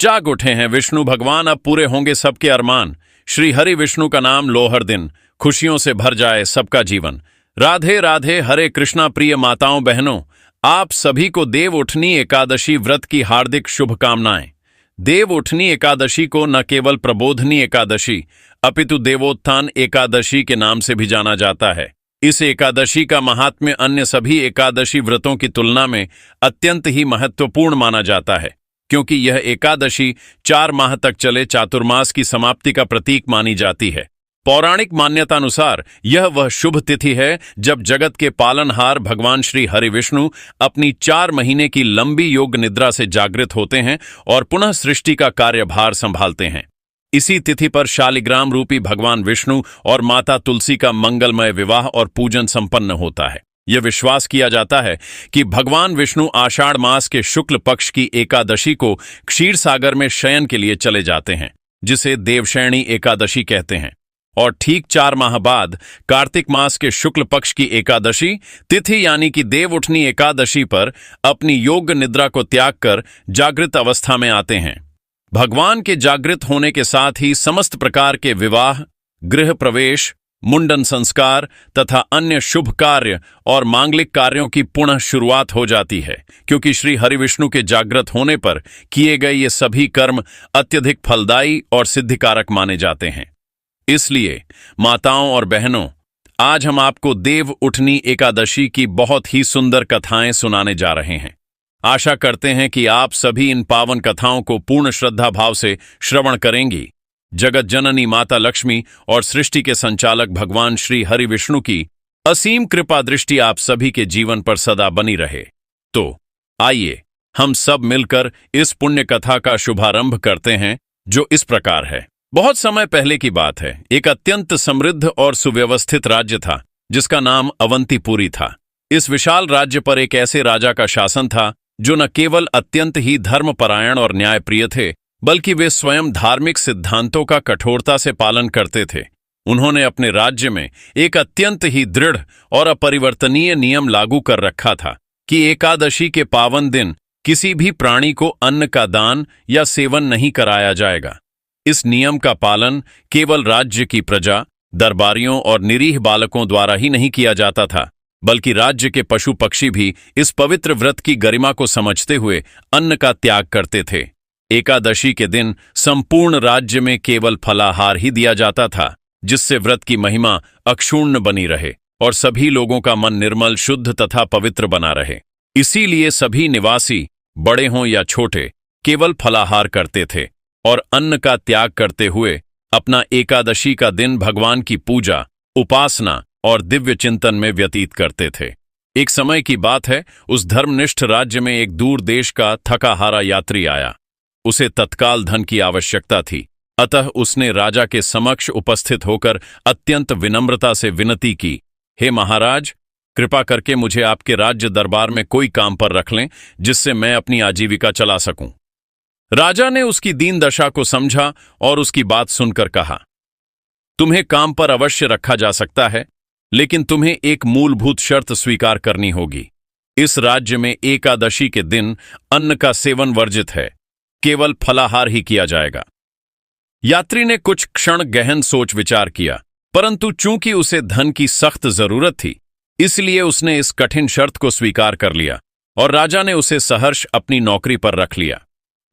जाग उठे हैं विष्णु भगवान, अब पूरे होंगे सबके अरमान। श्री हरि विष्णु का नाम लो हर दिन, खुशियों से भर जाए सबका जीवन। राधे राधे हरे कृष्णा प्रिय माताओं बहनों, आप सभी को देव उठनी एकादशी व्रत की हार्दिक शुभकामनाएं। देव उठनी एकादशी को न केवल प्रबोधनी एकादशी अपितु देवोत्थान एकादशी के नाम से भी जाना जाता है। इस एकादशी का महात्म्य अन्य सभी एकादशी व्रतों की तुलना में अत्यंत ही महत्वपूर्ण माना जाता है, क्योंकि यह एकादशी 4 माह तक चले चातुर्मास की समाप्ति का प्रतीक मानी जाती है। पौराणिक मान्यतानुसार यह वह शुभ तिथि है जब जगत के पालनहार भगवान श्री हरि विष्णु अपनी 4 महीने की लंबी योग निद्रा से जागृत होते हैं और पुनः सृष्टि का कार्यभार संभालते हैं। इसी तिथि पर शालिग्राम रूपी भगवान विष्णु और माता तुलसी का मंगलमय विवाह और पूजन संपन्न होता है। यह विश्वास किया जाता है कि भगवान विष्णु आषाढ़ मास के शुक्ल पक्ष की एकादशी को क्षीर सागर में शयन के लिए चले जाते हैं, जिसे देवशयनी एकादशी कहते हैं। और ठीक 4 माह बाद कार्तिक मास के शुक्ल पक्ष की एकादशी तिथि यानी कि देव उठनी एकादशी पर अपनी योग निद्रा को त्याग कर जागृत अवस्था में आते हैं। भगवान के जागृत होने के साथ ही समस्त प्रकार के विवाह, गृह प्रवेश, मुंडन संस्कार तथा अन्य शुभ कार्य और मांगलिक कार्यों की पुनः शुरुआत हो जाती है, क्योंकि श्री हरि विष्णु के जागृत होने पर किए गए ये सभी कर्म अत्यधिक फलदायी और सिद्धिकारक माने जाते हैं। इसलिए माताओं और बहनों, आज हम आपको देव उठनी एकादशी की बहुत ही सुंदर कथाएं सुनाने जा रहे हैं। आशा करते हैं कि आप सभी इन पावन कथाओं को पूर्ण श्रद्धा भाव से श्रवण करेंगी। जगत जननी माता लक्ष्मी और सृष्टि के संचालक भगवान श्री हरि विष्णु की असीम कृपा दृष्टि आप सभी के जीवन पर सदा बनी रहे। तो आइए हम सब मिलकर इस पुण्य कथा का शुभारंभ करते हैं, जो इस प्रकार है। बहुत समय पहले की बात है। एक अत्यंत समृद्ध और सुव्यवस्थित राज्य था, जिसका नाम अवंतीपुरी था। इस विशाल राज्य पर एक ऐसे राजा का शासन था जो न केवल अत्यंत ही धर्मपरायण और न्यायप्रिय थे, बल्कि वे स्वयं धार्मिक सिद्धांतों का कठोरता से पालन करते थे। उन्होंने अपने राज्य में एक अत्यंत ही दृढ़ और अपरिवर्तनीय नियम लागू कर रखा था कि एकादशी के पावन दिन किसी भी प्राणी को अन्न का दान या सेवन नहीं कराया जाएगा। इस नियम का पालन केवल राज्य की प्रजा, दरबारियों और निरीह बालकों द्वारा ही नहीं किया जाता था, बल्कि राज्य के पशु पक्षी भी इस पवित्र व्रत की गरिमा को समझते हुए अन्न का त्याग करते थे। एकादशी के दिन संपूर्ण राज्य में केवल फलाहार ही दिया जाता था, जिससे व्रत की महिमा अक्षुण्ण बनी रहे और सभी लोगों का मन निर्मल, शुद्ध तथा पवित्र बना रहे। इसीलिए सभी निवासी, बड़े हों या छोटे, केवल फलाहार करते थे और अन्न का त्याग करते हुए अपना एकादशी का दिन भगवान की पूजा, उपासना और दिव्य चिंतन में व्यतीत करते थे। एक समय की बात है, उस धर्मनिष्ठ राज्य में एक दूर देश का थका हारा यात्री आया। उसे तत्काल धन की आवश्यकता थी, अतः उसने राजा के समक्ष उपस्थित होकर अत्यंत विनम्रता से विनती की, हे महाराज, कृपा करके मुझे आपके राज्य दरबार में कोई काम पर रख लें, जिससे मैं अपनी आजीविका चला सकूं। राजा ने उसकी दीन दशा को समझा और उसकी बात सुनकर कहा, तुम्हें काम पर अवश्य रखा जा सकता है, लेकिन तुम्हें एक मूलभूत शर्त स्वीकार करनी होगी। इस राज्य में एकादशी के दिन अन्न का सेवन वर्जित है, केवल फलाहार ही किया जाएगा। यात्री ने कुछ क्षण गहन सोच विचार किया, परंतु चूंकि उसे धन की सख्त जरूरत थी, इसलिए उसने इस कठिन शर्त को स्वीकार कर लिया और राजा ने उसे सहर्ष अपनी नौकरी पर रख लिया।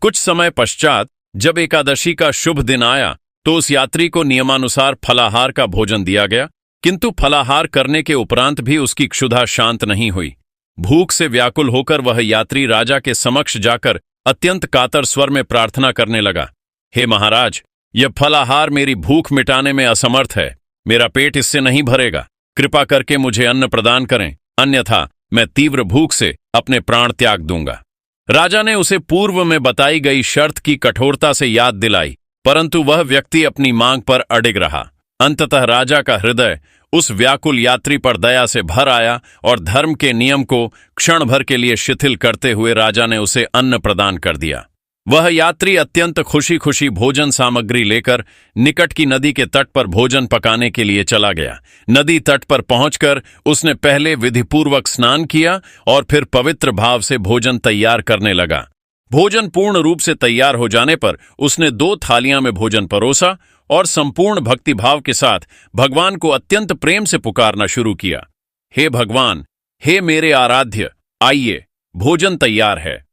कुछ समय पश्चात जब एकादशी का शुभ दिन आया, तो उस यात्री को नियमानुसार फलाहार का भोजन दिया गया, किंतु फलाहार करने के उपरांत भी उसकी क्षुधा शांत नहीं हुई। भूख से व्याकुल होकर वह यात्री राजा के समक्ष जाकर अत्यंत कातर स्वर में प्रार्थना करने लगा, हे महाराज, यह फलाहार मेरी भूख मिटाने में असमर्थ है, मेरा पेट इससे नहीं भरेगा, कृपा करके मुझे अन्न प्रदान करें, अन्यथा मैं तीव्र भूख से अपने प्राण त्याग दूंगा। राजा ने उसे पूर्व में बताई गई शर्त की कठोरता से याद दिलाई, परंतु वह व्यक्ति अपनी मांग पर अडिग रहा। अंततः राजा का हृदय उस व्याकुल यात्री पर दया से भर आया और धर्म के नियम को क्षण भर के लिए शिथिल करते हुए राजा ने उसे अन्न प्रदान कर दिया। वह यात्री अत्यंत खुशी खुशी भोजन सामग्री लेकर निकट की नदी के तट पर भोजन पकाने के लिए चला गया। नदी तट पर पहुंचकर उसने पहले विधिपूर्वक स्नान किया और फिर पवित्र भाव से भोजन तैयार करने लगा। भोजन पूर्ण रूप से तैयार हो जाने पर उसने 2 थालियां में भोजन परोसा और संपूर्ण भक्तिभाव के साथ भगवान को अत्यंत प्रेम से पुकारना शुरू किया। हे भगवान, हे मेरे आराध्य, आइए, भोजन तैयार है।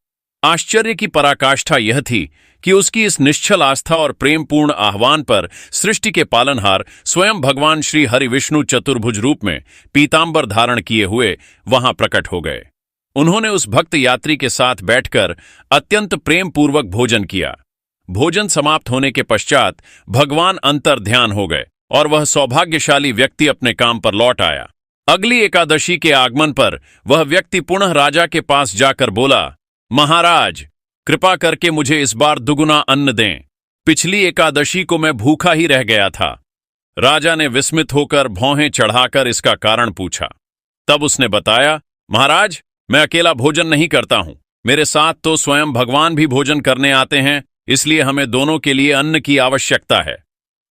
आश्चर्य की पराकाष्ठा यह थी कि उसकी इस निश्चल आस्था और प्रेमपूर्ण आह्वान पर सृष्टि के पालनहार स्वयं भगवान श्री हरि विष्णु चतुर्भुज रूप में पीतांबर धारण किए हुए वहां प्रकट हो गए। उन्होंने उस भक्त यात्री के साथ बैठकर अत्यंत प्रेम पूर्वक भोजन किया। भोजन समाप्त होने के पश्चात भगवान अंतर ध्यान हो गए और वह सौभाग्यशाली व्यक्ति अपने काम पर लौट आया। अगली एकादशी के आगमन पर वह व्यक्ति पुनः राजा के पास जाकर बोला, महाराज, कृपा करके मुझे इस बार दुगुना अन्न दें। पिछली एकादशी को मैं भूखा ही रह गया था। राजा ने विस्मित होकर भौहें चढ़ाकर इसका कारण पूछा। तब उसने बताया, महाराज, मैं अकेला भोजन नहीं करता हूं, मेरे साथ तो स्वयं भगवान भी भोजन करने आते हैं, इसलिए हमें दोनों के लिए अन्न की आवश्यकता है।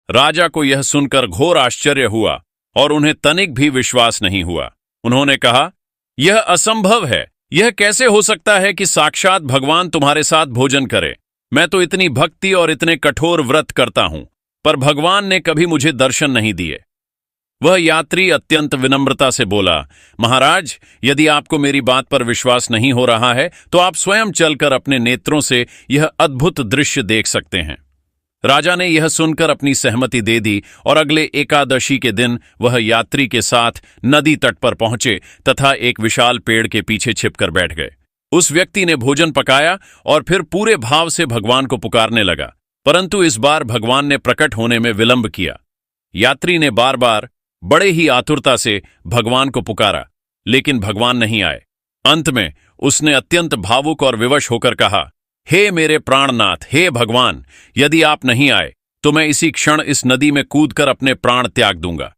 राजा को यह सुनकर घोर आश्चर्य हुआ और उन्हें तनिक भी विश्वास नहीं हुआ। उन्होंने कहा, यह असंभव है। यह कैसे हो सकता है कि साक्षात भगवान तुम्हारे साथ भोजन करे? मैं तो इतनी भक्ति और इतने कठोर व्रत करता हूं, पर भगवान ने कभी मुझे दर्शन नहीं दिए। वह यात्री अत्यंत विनम्रता से बोला, महाराज, यदि आपको मेरी बात पर विश्वास नहीं हो रहा है तो आप स्वयं चलकर अपने नेत्रों से यह अद्भुत दृश्य देख सकते हैं। राजा ने यह सुनकर अपनी सहमति दे दी और अगले एकादशी के दिन वह यात्री के साथ नदी तट पर पहुंचे तथा एक विशाल पेड़ के पीछे छिपकर बैठ गए। उस व्यक्ति ने भोजन पकाया और फिर पूरे भाव से भगवान को पुकारने लगा, परंतु इस बार भगवान ने प्रकट होने में विलंब किया। यात्री ने बार बार बड़े ही आतुरता से भगवान को पुकारा, लेकिन भगवान नहीं आए। अंत में उसने अत्यंत भावुक और विवश होकर कहा, हे मेरे प्राणनाथ, हे भगवान, यदि आप नहीं आए तो मैं इसी क्षण इस नदी में कूदकर अपने प्राण त्याग दूंगा।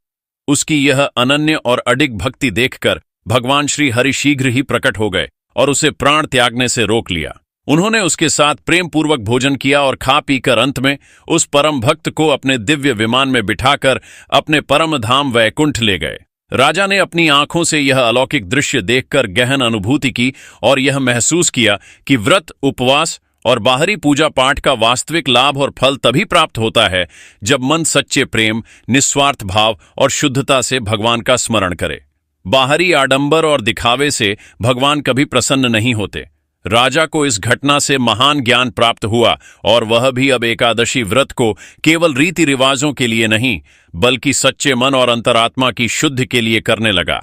उसकी यह अनन्य और अडिग भक्ति देखकर भगवान श्री हरि शीघ्र ही प्रकट हो गए और उसे प्राण त्यागने से रोक लिया। उन्होंने उसके साथ प्रेम पूर्वक भोजन किया और खा पीकर अंत में उस परम भक्त को अपने दिव्य विमान में बिठाकर अपने परम धाम वैकुंठ ले गए। राजा ने अपनी आंखों से यह अलौकिक दृश्य देखकर गहन अनुभूति की और यह महसूस किया कि व्रत, उपवास और बाहरी पूजा पाठ का वास्तविक लाभ और फल तभी प्राप्त होता है जब मन सच्चे प्रेम, निस्वार्थ भाव और शुद्धता से भगवान का स्मरण करे। बाहरी आडंबर और दिखावे से भगवान कभी प्रसन्न नहीं होते। राजा को इस घटना से महान ज्ञान प्राप्त हुआ और वह भी अब एकादशी व्रत को केवल रीति रिवाजों के लिए नहीं बल्कि सच्चे मन और अंतरात्मा की शुद्धि के लिए करने लगा।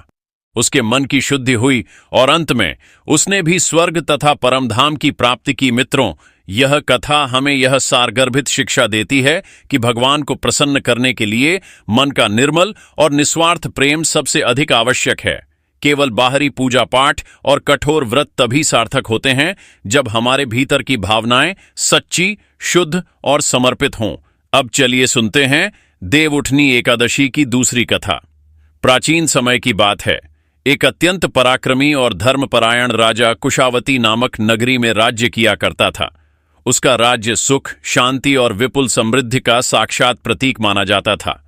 उसके मन की शुद्धि हुई और अंत में उसने भी स्वर्ग तथा परमधाम की प्राप्ति की। मित्रों, यह कथा हमें यह सारगर्भित शिक्षा देती है कि भगवान को प्रसन्न करने के लिए मन का निर्मल और निस्वार्थ प्रेम सबसे अधिक आवश्यक है। केवल बाहरी पूजा पाठ और कठोर व्रत तभी सार्थक होते हैं जब हमारे भीतर की भावनाएं सच्ची, शुद्ध और समर्पित हों। अब चलिए सुनते हैं देवउठनी एकादशी की दूसरी कथा। प्राचीन समय की बात है। एक अत्यंत पराक्रमी और धर्मपरायण राजा कुशावती नामक नगरी में राज्य किया करता था। उसका राज्य सुख, शांति और विपुल समृद्धि का साक्षात प्रतीक माना जाता था।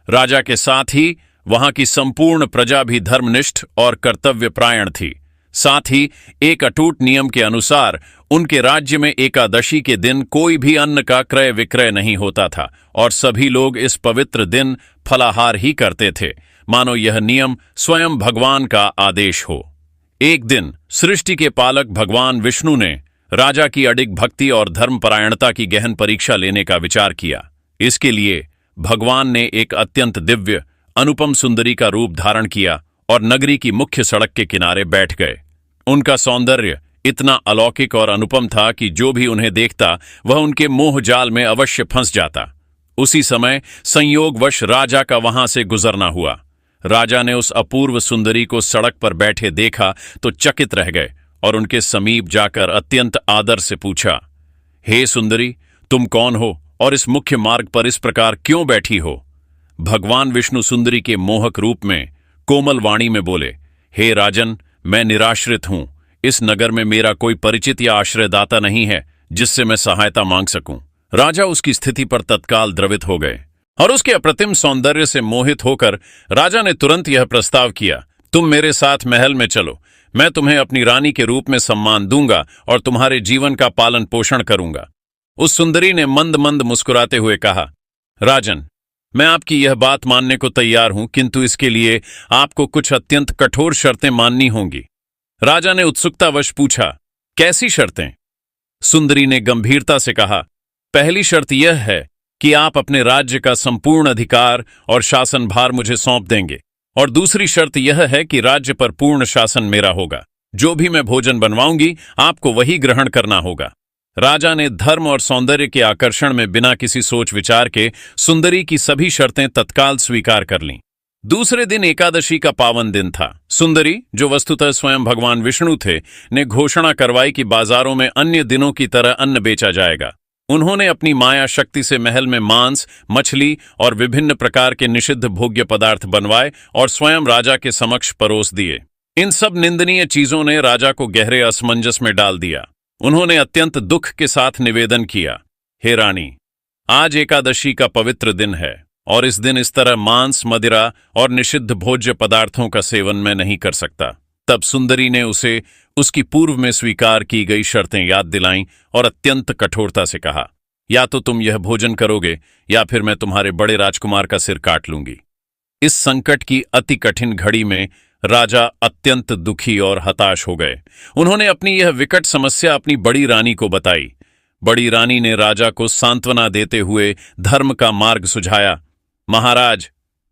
राजा के साथ ही वहां की संपूर्ण प्रजा भी धर्मनिष्ठ और कर्तव्यपरायण थी। साथ ही एक अटूट नियम के अनुसार उनके राज्य में एकादशी के दिन कोई भी अन्न का क्रय विक्रय नहीं होता था और सभी लोग इस पवित्र दिन फलाहार ही करते थे, मानो यह नियम स्वयं भगवान का आदेश हो। एक दिन सृष्टि के पालक भगवान विष्णु ने राजा की अडिग भक्ति और धर्मपरायणता की गहन परीक्षा लेने का विचार किया। इसके लिए भगवान ने एक अत्यंत दिव्य, अनुपम सुंदरी का रूप धारण किया और नगरी की मुख्य सड़क के किनारे बैठ गए। उनका सौंदर्य इतना अलौकिक और अनुपम था कि जो भी उन्हें देखता वह उनके मोह जाल में अवश्य फंस जाता। उसी समय संयोगवश राजा का वहां से गुजरना हुआ। राजा ने उस अपूर्व सुंदरी को सड़क पर बैठे देखा तो चकित रह गए और उनके समीप जाकर अत्यंत आदर से पूछा, हे सुंदरी, तुम कौन हो और इस मुख्य मार्ग पर इस प्रकार क्यों बैठी हो? भगवान विष्णु सुंदरी के मोहक रूप में कोमल वाणी में बोले, हे राजन, मैं निराश्रित हूं। इस नगर में मेरा कोई परिचित या आश्रयदाता नहीं है जिससे मैं सहायता मांग सकूं। राजा उसकी स्थिति पर तत्काल द्रवित हो गए और उसके अप्रतिम सौंदर्य से मोहित होकर राजा ने तुरंत यह प्रस्ताव किया, तुम मेरे साथ महल में चलो, मैं तुम्हें अपनी रानी के रूप में सम्मान दूंगा और तुम्हारे जीवन का पालन पोषण करूंगा। उस सुंदरी ने मंद मंद मुस्कुराते हुए कहा, राजन, मैं आपकी यह बात मानने को तैयार हूं, किंतु इसके लिए आपको कुछ अत्यंत कठोर शर्तें माननी होंगी। राजा ने उत्सुकतावश पूछा, कैसी शर्तें? सुंदरी ने गंभीरता से कहा, पहली शर्त यह है कि आप अपने राज्य का संपूर्ण अधिकार और शासन भार मुझे सौंप देंगे, और दूसरी शर्त यह है कि राज्य पर पूर्ण शासन मेरा होगा। जो भी मैं भोजन बनवाऊंगी आपको वही ग्रहण करना होगा। राजा ने धर्म और सौंदर्य के आकर्षण में बिना किसी सोच विचार के सुंदरी की सभी शर्तें तत्काल स्वीकार कर लीं। दूसरे दिन एकादशी का पावन दिन था। सुंदरी, जो वस्तुतः स्वयं भगवान विष्णु थे, ने घोषणा करवाई कि बाजारों में अन्य दिनों की तरह अन्न बेचा जाएगा। उन्होंने अपनी माया शक्ति से महल में मांस, मछली और विभिन्न प्रकार के निषिद्ध भोग्य पदार्थ बनवाए और स्वयं राजा के समक्ष परोस दिए। इन सब निंदनीय चीजों ने राजा को गहरे असमंजस में डाल दिया। उन्होंने अत्यंत दुख के साथ निवेदन किया, हे रानी, आज एकादशी का पवित्र दिन है और इस दिन इस तरह मांस, मदिरा और निषिद्ध भोज्य पदार्थों का सेवन मैं नहीं कर सकता। तब सुंदरी ने उसे उसकी पूर्व में स्वीकार की गई शर्तें याद दिलाईं और अत्यंत कठोरता से कहा, या तो तुम यह भोजन करोगे या फिर मैं तुम्हारे बड़े राजकुमार का सिर काट लूंगी। इस संकट की अति कठिन घड़ी में राजा अत्यंत दुखी और हताश हो गए। उन्होंने अपनी यह विकट समस्या अपनी बड़ी रानी को बताई। बड़ी रानी ने राजा को सांत्वना देते हुए धर्म का मार्ग सुझाया। महाराज,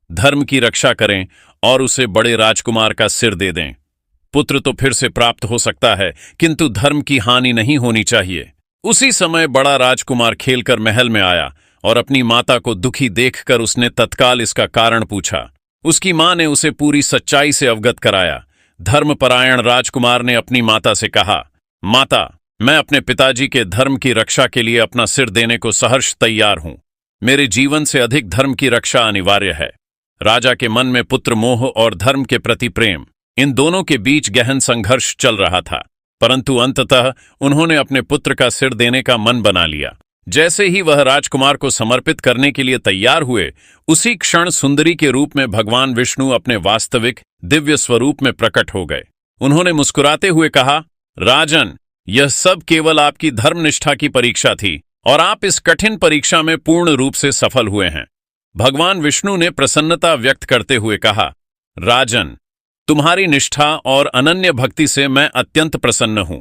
धर्म की रक्षा करें और उसे बड़े राजकुमार का सिर दे दें। पुत्र तो फिर से प्राप्त हो सकता है, किंतु धर्म की हानि नहीं होनी चाहिए। उसी समय बड़ा राजकुमार खेलकर महल में आया और अपनी माता को दुखी देखकर उसने तत्काल इसका कारण पूछा। उसकी मां ने उसे पूरी सच्चाई से अवगत कराया। धर्मपरायण राजकुमार ने अपनी माता से कहा, माता, मैं अपने पिताजी के धर्म की रक्षा के लिए अपना सिर देने को सहर्ष तैयार हूं। मेरे जीवन से अधिक धर्म की रक्षा अनिवार्य है। राजा के मन में पुत्र मोह और धर्म के प्रति प्रेम, इन दोनों के बीच गहन संघर्ष चल रहा था, परंतु अंततः उन्होंने अपने पुत्र का सिर देने का मन बना लिया। जैसे ही वह राजकुमार को समर्पित करने के लिए तैयार हुए, उसी क्षण सुंदरी के रूप में भगवान विष्णु अपने वास्तविक दिव्य स्वरूप में प्रकट हो गए। उन्होंने मुस्कुराते हुए कहा, राजन, यह सब केवल आपकी धर्मनिष्ठा की परीक्षा थी और आप इस कठिन परीक्षा में पूर्ण रूप से सफल हुए हैं। भगवान विष्णु ने प्रसन्नता व्यक्त करते हुए कहा, राजन, तुम्हारी निष्ठा और अनन्य भक्ति से मैं अत्यंत प्रसन्न हूं।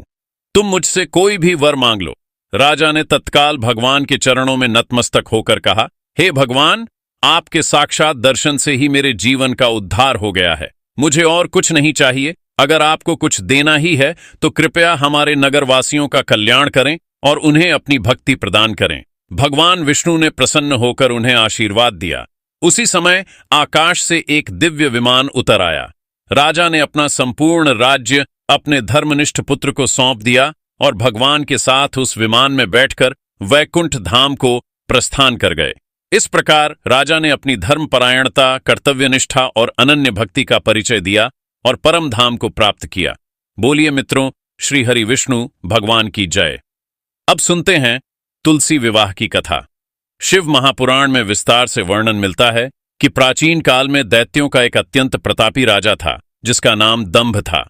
तुम मुझसे कोई भी वर मांग लो। राजा ने तत्काल भगवान के चरणों में नतमस्तक होकर कहा, हे भगवान, आपके साक्षात दर्शन से ही मेरे जीवन का उद्धार हो गया है। मुझे और कुछ नहीं चाहिए। अगर आपको कुछ देना ही है तो कृपया हमारे नगरवासियों का कल्याण करें और उन्हें अपनी भक्ति प्रदान करें। भगवान विष्णु ने प्रसन्न होकर उन्हें आशीर्वाद दिया। उसी समय आकाश से एक दिव्य विमान उतर आया। राजा ने अपना संपूर्ण राज्य अपने धर्मनिष्ठ पुत्र को सौंप दिया और भगवान के साथ उस विमान में बैठकर वैकुंठ धाम को प्रस्थान कर गए। इस प्रकार राजा ने अपनी धर्मपरायणता, कर्तव्यनिष्ठा और अनन्य भक्ति का परिचय दिया और परम धाम को प्राप्त किया। बोलिए मित्रों, श्री हरि विष्णु भगवान की जय। अब सुनते हैं तुलसी विवाह की कथा। शिव महापुराण में विस्तार से वर्णन मिलता है कि प्राचीन काल में दैत्यों का एक अत्यंत प्रतापी राजा था जिसका नाम दंभ था।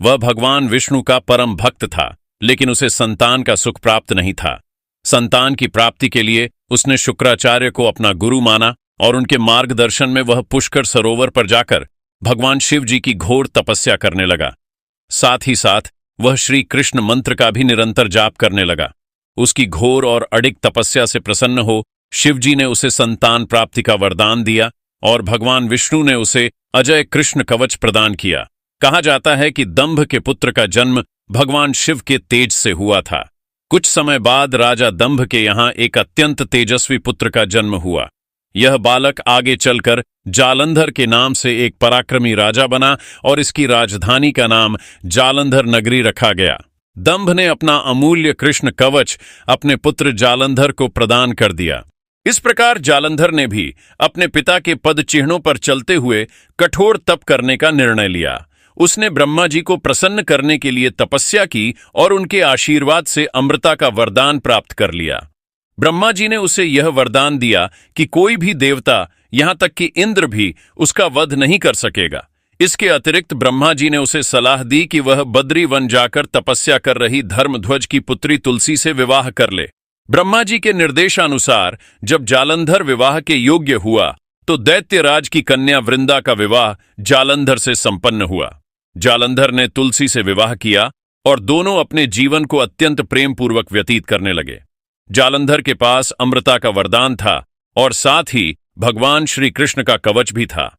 वह भगवान विष्णु का परम भक्त था, लेकिन उसे संतान का सुख प्राप्त नहीं था। संतान की प्राप्ति के लिए उसने शुक्राचार्य को अपना गुरु माना और उनके मार्गदर्शन में वह पुष्कर सरोवर पर जाकर भगवान शिव जी की घोर तपस्या करने लगा। साथ ही साथ वह श्री कृष्ण मंत्र का भी निरंतर जाप करने लगा। उसकी घोर और अडिग तपस्या से प्रसन्न हो शिव जी ने उसे संतान प्राप्ति का वरदान दिया और भगवान विष्णु ने उसे अजय कृष्ण कवच प्रदान किया। कहा जाता है कि दंभ के पुत्र का जन्म भगवान शिव के तेज से हुआ था। कुछ समय बाद राजा दंभ के यहाँ एक अत्यंत तेजस्वी पुत्र का जन्म हुआ। यह बालक आगे चलकर जालंधर के नाम से एक पराक्रमी राजा बना और इसकी राजधानी का नाम जालंधर नगरी रखा गया। दंभ ने अपना अमूल्य कृष्ण कवच अपने पुत्र जालंधर को प्रदान कर दिया। इस प्रकार जालंधर ने भी अपने पिता के पद चिन्हों पर चलते हुए कठोर तप करने का निर्णय लिया। उसने ब्रह्मा जी को प्रसन्न करने के लिए तपस्या की और उनके आशीर्वाद से अमृता का वरदान प्राप्त कर लिया। ब्रह्मा जी ने उसे यह वरदान दिया कि कोई भी देवता, यहां तक कि इंद्र भी, उसका वध नहीं कर सकेगा। इसके अतिरिक्त ब्रह्मा जी ने उसे सलाह दी कि वह बद्री वन जाकर तपस्या कर रही धर्मध्वज की पुत्री तुलसी से विवाह कर ले। ब्रह्मा जी के निर्देशानुसार जब जालंधर विवाह के योग्य हुआ तो दैत्यराज की कन्या वृंदा का विवाह जालंधर से संपन्न हुआ। जालंधर ने तुलसी से विवाह किया और दोनों अपने जीवन को अत्यंत प्रेम पूर्वक व्यतीत करने लगे। जालंधर के पास अमृता का वरदान था और साथ ही भगवान श्री कृष्ण का कवच भी था।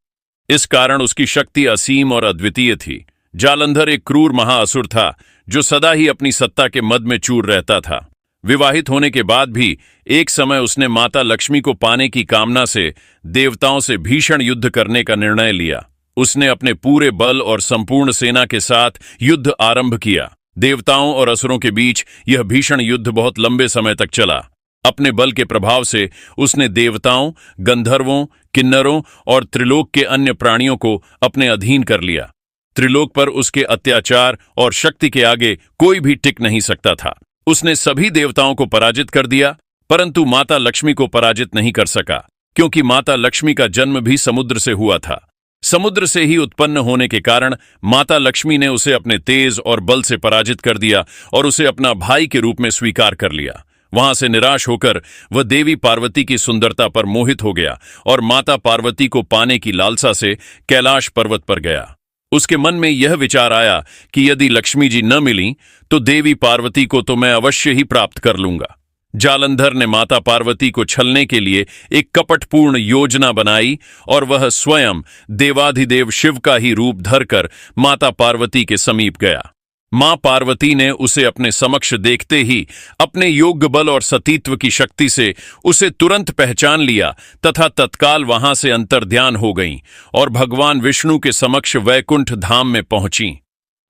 इस कारण उसकी शक्ति असीम और अद्वितीय थी। जालंधर एक क्रूर महाअसुर था जो सदा ही अपनी सत्ता के मद में चूर रहता था। विवाहित होने के बाद भी एक समय उसने माता लक्ष्मी को पाने की कामना से देवताओं से भीषण युद्ध करने का निर्णय लिया। उसने अपने पूरे बल और संपूर्ण सेना के साथ युद्ध आरंभ किया। देवताओं और असुरों के बीच यह भीषण युद्ध बहुत लंबे समय तक चला। अपने बल के प्रभाव से उसने देवताओं, गंधर्वों, किन्नरों और त्रिलोक के अन्य प्राणियों को अपने अधीन कर लिया। त्रिलोक पर उसके अत्याचार और शक्ति के आगे कोई भी टिक नहीं सकता था। उसने सभी देवताओं को पराजित कर दिया, परंतु माता लक्ष्मी को पराजित नहीं कर सका, क्योंकि माता लक्ष्मी का जन्म भी समुद्र से हुआ था। समुद्र से ही उत्पन्न होने के कारण माता लक्ष्मी ने उसे अपने तेज और बल से पराजित कर दिया और उसे अपना भाई के रूप में स्वीकार कर लिया। वहां से निराश होकर वह देवी पार्वती की सुंदरता पर मोहित हो गया और माता पार्वती को पाने की लालसा से कैलाश पर्वत पर गया। उसके मन में यह विचार आया कि यदि लक्ष्मी जी न मिली तो देवी पार्वती को तो मैं अवश्य ही प्राप्त कर लूंगा। जालंधर ने माता पार्वती को छलने के लिए एक कपटपूर्ण योजना बनाई और वह स्वयं देवाधिदेव शिव का ही रूप धरकर माता पार्वती के समीप गया। मां पार्वती ने उसे अपने समक्ष देखते ही अपने योग्य बल और सतीत्व की शक्ति से उसे तुरंत पहचान लिया तथा तत्काल वहां से अंतर्ध्यान हो गईं और भगवान विष्णु के समक्ष वैकुंठ धाम में पहुंची।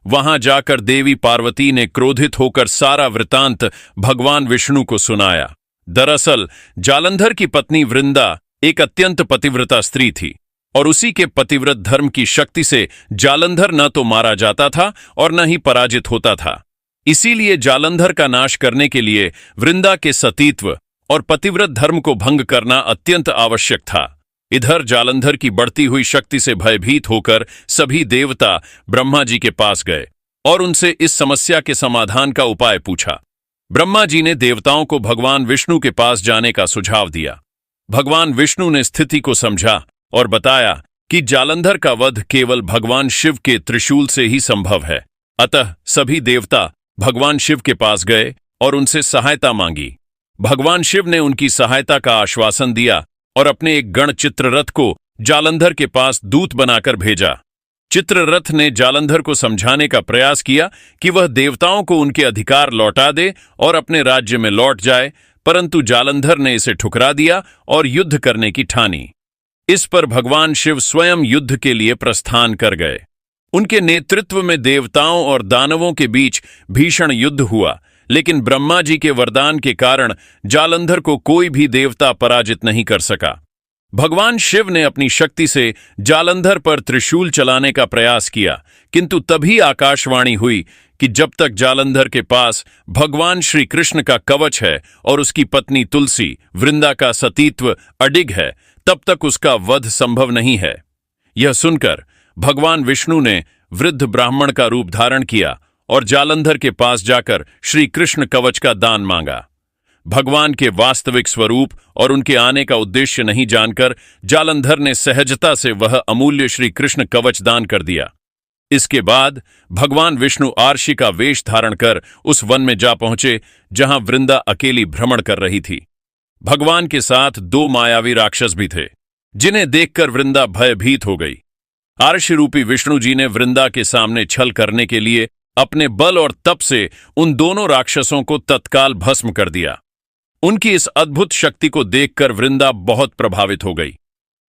वहां जाकर देवी पार्वती ने क्रोधित होकर सारा वृतांत भगवान विष्णु को सुनाया। दरअसल जालंधर की पत्नी वृंदा एक अत्यंत पतिव्रता स्त्री थी और उसी के पतिव्रत धर्म की शक्ति से जालंधर न तो मारा जाता था और न ही पराजित होता था। इसीलिए जालंधर का नाश करने के लिए वृंदा के सतीत्व और पतिव्रत धर्म को भंग करना अत्यंत आवश्यक था। इधर जालंधर की बढ़ती हुई शक्ति से भयभीत होकर सभी देवता ब्रह्मा जी के पास गए और उनसे इस समस्या के समाधान का उपाय पूछा। ब्रह्मा जी ने देवताओं को भगवान विष्णु के पास जाने का सुझाव दिया। भगवान विष्णु ने स्थिति को समझा और बताया कि जालंधर का वध केवल भगवान शिव के त्रिशूल से ही संभव है। अतः सभी देवता भगवान शिव के पास गए और उनसे सहायता मांगी। भगवान शिव ने उनकी सहायता का आश्वासन दिया और अपने एक गण चित्ररथ को जालंधर के पास दूत बनाकर भेजा। चित्ररथ ने जालंधर को समझाने का प्रयास किया कि वह देवताओं को उनके अधिकार लौटा दे और अपने राज्य में लौट जाए, परंतु जालंधर ने इसे ठुकरा दिया और युद्ध करने की ठानी। इस पर भगवान शिव स्वयं युद्ध के लिए प्रस्थान कर गए। उनके नेतृत्व में देवताओं और दानवों के बीच भीषण युद्ध हुआ, लेकिन ब्रह्मा जी के वरदान के कारण जालंधर को कोई भी देवता पराजित नहीं कर सका। भगवान शिव ने अपनी शक्ति से जालंधर पर त्रिशूल चलाने का प्रयास किया, किंतु तभी आकाशवाणी हुई कि जब तक जालंधर के पास भगवान श्री कृष्ण का कवच है और उसकी पत्नी तुलसी वृंदा का सतीत्व अडिग है, तब तक उसका वध संभव नहीं है। यह सुनकर भगवान विष्णु ने वृद्ध ब्राह्मण का रूप धारण किया और जालंधर के पास जाकर श्री कृष्ण कवच का दान मांगा। भगवान के वास्तविक स्वरूप और उनके आने का उद्देश्य नहीं जानकर जालंधर ने सहजता से वह अमूल्य श्री कृष्ण कवच दान कर दिया। इसके बाद भगवान विष्णु आर्षि का वेश धारण कर उस वन में जा पहुंचे जहां वृंदा अकेली भ्रमण कर रही थी। भगवान के साथ 2 मायावी राक्षस भी थे, जिन्हें देखकर वृंदा भयभीत हो गई। आर्षि रूपी विष्णु जी ने वृंदा के सामने छल करने के लिए अपने बल और तप से उन दोनों राक्षसों को तत्काल भस्म कर दिया। उनकी इस अद्भुत शक्ति को देखकर वृंदा बहुत प्रभावित हो गई।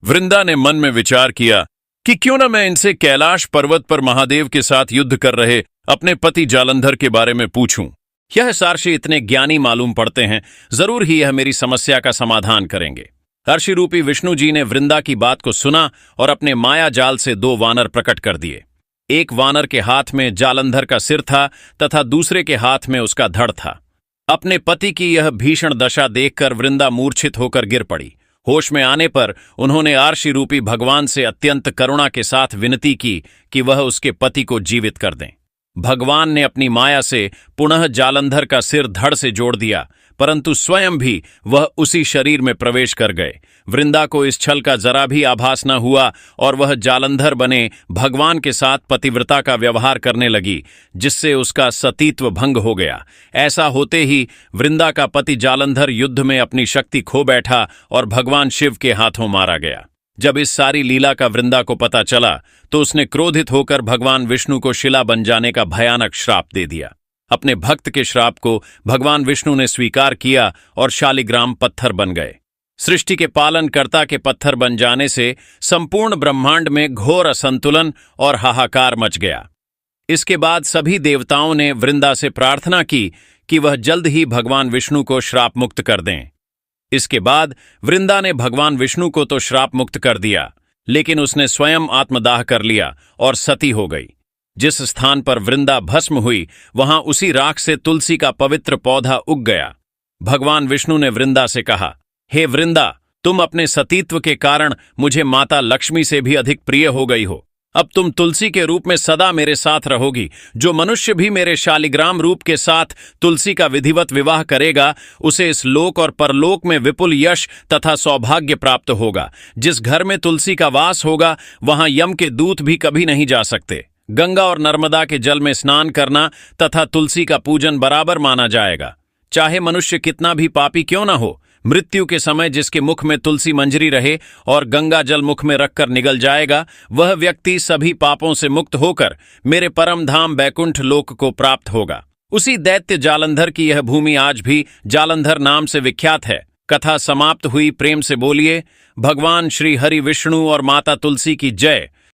वृंदा ने मन में विचार किया कि क्यों न मैं इनसे कैलाश पर्वत पर महादेव के साथ युद्ध कर रहे अपने पति जालंधर के बारे में पूछूं। यह सार्षि इतने ज्ञानी मालूम पड़ते हैं, जरूर ही यह मेरी समस्या का समाधान करेंगे। हर्षि रूपी विष्णु जी ने वृंदा की बात को सुना और अपने माया जाल से 2 वानर प्रकट कर दिए। एक वानर के हाथ में जालंधर का सिर था तथा दूसरे के हाथ में उसका धड़ था। अपने पति की यह भीषण दशा देखकर वृंदा मूर्छित होकर गिर पड़ी होश में आने पर उन्होंने आर्षि रूपी भगवान से अत्यंत करुणा के साथ विनती की कि वह उसके पति को जीवित कर दें। भगवान ने अपनी माया से पुनः जालंधर का सिर धड़ से जोड़ दिया, परंतु स्वयं भी वह उसी शरीर में प्रवेश कर गए। वृंदा को इस छल का जरा भी आभास न हुआ और वह जालंधर बने भगवान के साथ पतिव्रता का व्यवहार करने लगी, जिससे उसका सतीत्व भंग हो गया। ऐसा होते ही वृंदा का पति जालंधर युद्ध में अपनी शक्ति खो बैठा और भगवान शिव के हाथों मारा गया। जब इस सारी लीला का वृंदा को पता चला तो उसने क्रोधित होकर भगवान विष्णु को शिला बन जाने का भयानक श्राप दे दिया। अपने भक्त के श्राप को भगवान विष्णु ने स्वीकार किया और शालिग्राम पत्थर बन गए। सृष्टि के पालनकर्ता के पत्थर बन जाने से संपूर्ण ब्रह्मांड में घोर असंतुलन और हाहाकार मच गया। इसके बाद सभी देवताओं ने वृंदा से प्रार्थना की कि वह जल्द ही भगवान विष्णु को श्राप मुक्त कर दें। इसके बाद वृंदा ने भगवान विष्णु को तो श्राप मुक्त कर दिया, लेकिन उसने स्वयं आत्मदाह कर लिया और सती हो गई। जिस स्थान पर वृंदा भस्म हुई वहां उसी राख से तुलसी का पवित्र पौधा उग गया। भगवान विष्णु ने वृंदा से कहा, हे वृंदा, तुम अपने सतीत्व के कारण मुझे माता लक्ष्मी से भी अधिक प्रिय हो गई हो। अब तुम तुलसी के रूप में सदा मेरे साथ रहोगी। जो मनुष्य भी मेरे शालिग्राम रूप के साथ तुलसी का विधिवत विवाह करेगा, उसे इस लोक और परलोक में विपुल यश तथा सौभाग्य प्राप्त होगा। जिस घर में तुलसी का वास होगा वहां यम के दूत भी कभी नहीं जा सकते। गंगा और नर्मदा के जल में स्नान करना तथा तुलसी का पूजन बराबर माना जाएगा। चाहे मनुष्य कितना भी पापी क्यों न हो, मृत्यु के समय जिसके मुख में तुलसी मंजरी रहे और गंगा जल मुख में रखकर निगल जाएगा, वह व्यक्ति सभी पापों से मुक्त होकर मेरे परम धाम बैकुंठ लोक को प्राप्त होगा। उसी दैत्य जालंधर की यह भूमि आज भी जालंधर नाम से विख्यात है। कथा समाप्त हुई। प्रेम से बोलिए भगवान श्री हरि विष्णु और माता तुलसी की जय।